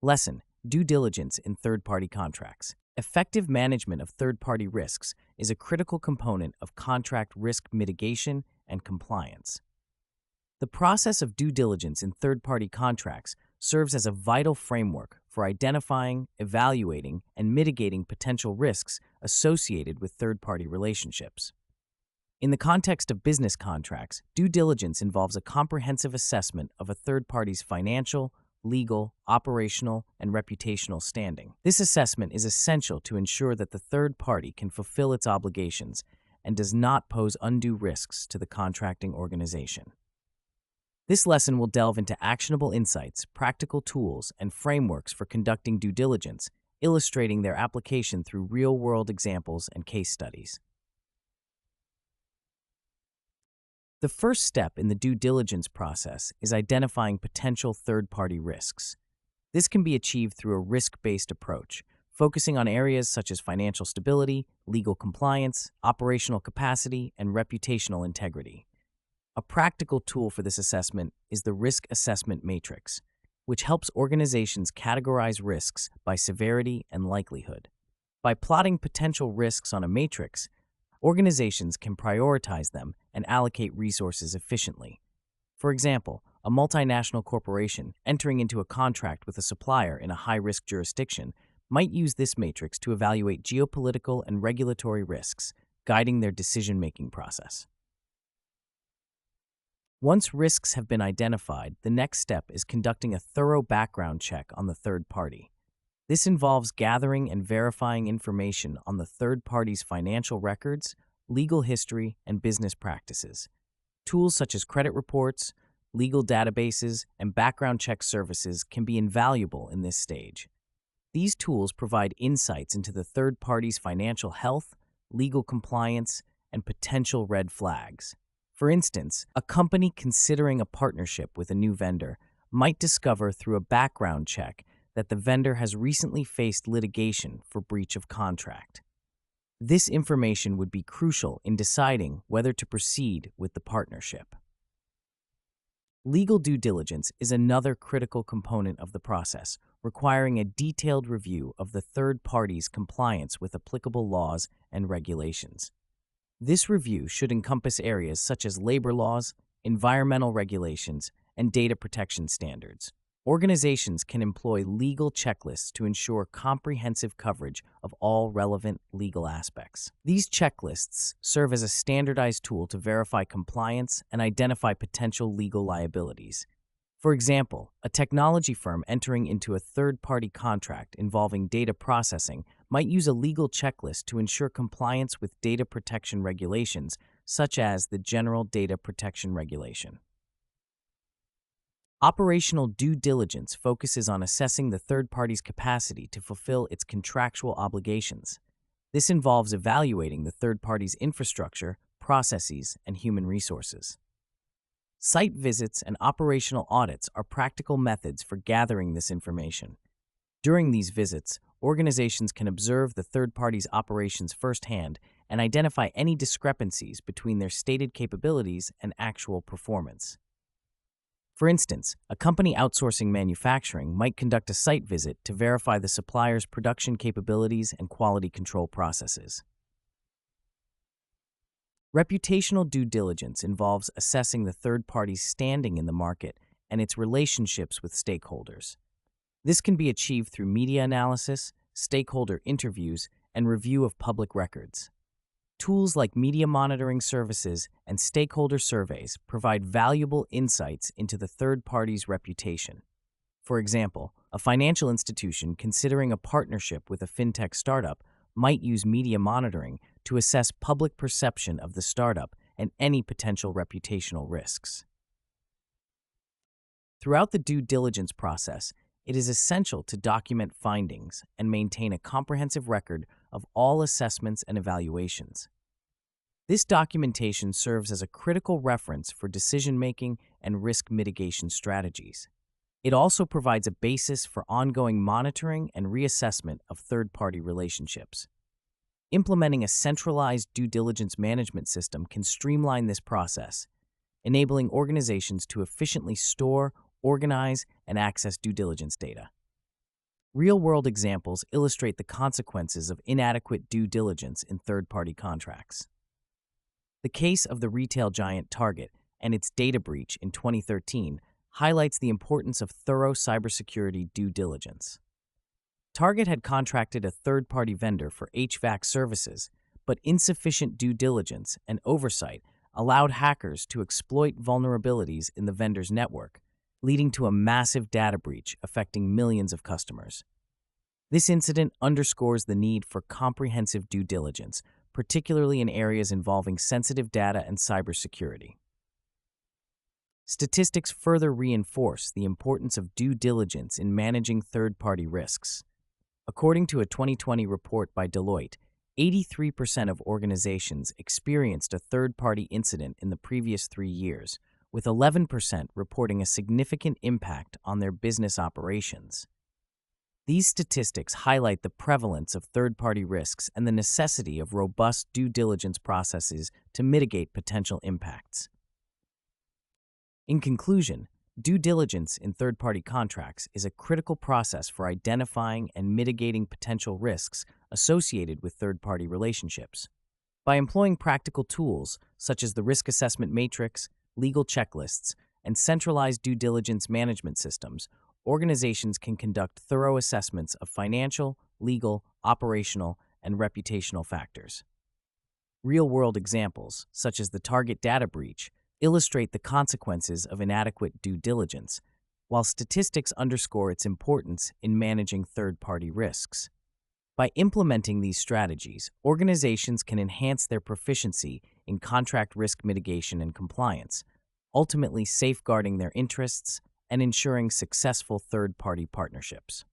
Lesson: Due diligence in third-party contracts. Effective management of third-party risks is a critical component of contract risk mitigation and compliance. The process of due diligence in third-party contracts serves as a vital framework for identifying, evaluating, and mitigating potential risks associated with third-party relationships. In the context of business contracts, due diligence involves a comprehensive assessment of a third party's financial, legal, operational, and reputational standing. This assessment is essential to ensure that the third party can fulfill its obligations and does not pose undue risks to the contracting organization. This lesson will delve into actionable insights, practical tools, and frameworks for conducting due diligence, illustrating their application through real-world examples and case studies. The first step in the due diligence process is identifying potential third-party risks. This can be achieved through a risk-based approach, focusing on areas such as financial stability, legal compliance, operational capacity, and reputational integrity. A practical tool for this assessment is the Risk Assessment Matrix, which helps organizations categorize risks by severity and likelihood. By plotting potential risks on a matrix, organizations can prioritize them and allocate resources efficiently. For example, a multinational corporation entering into a contract with a supplier in a high-risk jurisdiction might use this matrix to evaluate geopolitical and regulatory risks, guiding their decision-making process. Once risks have been identified, the next step is conducting a thorough background check on the third party. This involves gathering and verifying information on the third party's financial records, legal history, and business practices. Tools such as credit reports, legal databases, and background check services can be invaluable in this stage. These tools provide insights into the third party's financial health, legal compliance, and potential red flags. For instance, a company considering a partnership with a new vendor might discover through a background check that the vendor has recently faced litigation for breach of contract. This information would be crucial in deciding whether to proceed with the partnership. Legal due diligence is another critical component of the process, requiring a detailed review of the third party's compliance with applicable laws and regulations. This review should encompass areas such as labor laws, environmental regulations, and data protection standards. Organizations can employ legal checklists to ensure comprehensive coverage of all relevant legal aspects. These checklists serve as a standardized tool to verify compliance and identify potential legal liabilities. For example, a technology firm entering into a third-party contract involving data processing might use a legal checklist to ensure compliance with data protection regulations, such as the General Data Protection Regulation. Operational due diligence focuses on assessing the third party's capacity to fulfill its contractual obligations. This involves evaluating the third party's infrastructure, processes, and human resources. Site visits and operational audits are practical methods for gathering this information. During these visits, organizations can observe the third party's operations firsthand and identify any discrepancies between their stated capabilities and actual performance. For instance, a company outsourcing manufacturing might conduct a site visit to verify the supplier's production capabilities and quality control processes. Reputational due diligence involves assessing the third party's standing in the market and its relationships with stakeholders. This can be achieved through media analysis, stakeholder interviews, and review of public records. Tools like media monitoring services and stakeholder surveys provide valuable insights into the third party's reputation. For example, a financial institution considering a partnership with a fintech startup might use media monitoring to assess public perception of the startup and any potential reputational risks. Throughout the due diligence process, it is essential to document findings and maintain a comprehensive record of all assessments and evaluations. This documentation serves as a critical reference for decision-making and risk mitigation strategies. It also provides a basis for ongoing monitoring and reassessment of third-party relationships. Implementing a centralized due diligence management system can streamline this process, enabling organizations to efficiently store, organize, and access due diligence data. Real-world examples illustrate the consequences of inadequate due diligence in third-party contracts. The case of the retail giant Target and its data breach in 2013 highlights the importance of thorough cybersecurity due diligence. Target had contracted a third-party vendor for HVAC services, but insufficient due diligence and oversight allowed hackers to exploit vulnerabilities in the vendor's network, leading to a massive data breach affecting millions of customers. This incident underscores the need for comprehensive due diligence, particularly in areas involving sensitive data and cybersecurity. Statistics further reinforce the importance of due diligence in managing third-party risks. According to a 2020 report by Deloitte, 83% of organizations experienced a third-party incident in the previous 3 years, with 11% reporting a significant impact on their business operations. These statistics highlight the prevalence of third-party risks and the necessity of robust due diligence processes to mitigate potential impacts. In conclusion, due diligence in third-party contracts is a critical process for identifying and mitigating potential risks associated with third-party relationships. By employing practical tools such as the risk assessment matrix, legal checklists, and centralized due diligence management systems, organizations can conduct thorough assessments of financial, legal, operational, and reputational factors. Real-world examples, such as the Target data breach, illustrate the consequences of inadequate due diligence, while statistics underscore its importance in managing third-party risks. By implementing these strategies, organizations can enhance their proficiency in contract risk mitigation and compliance, ultimately safeguarding their interests and ensuring successful third-party partnerships.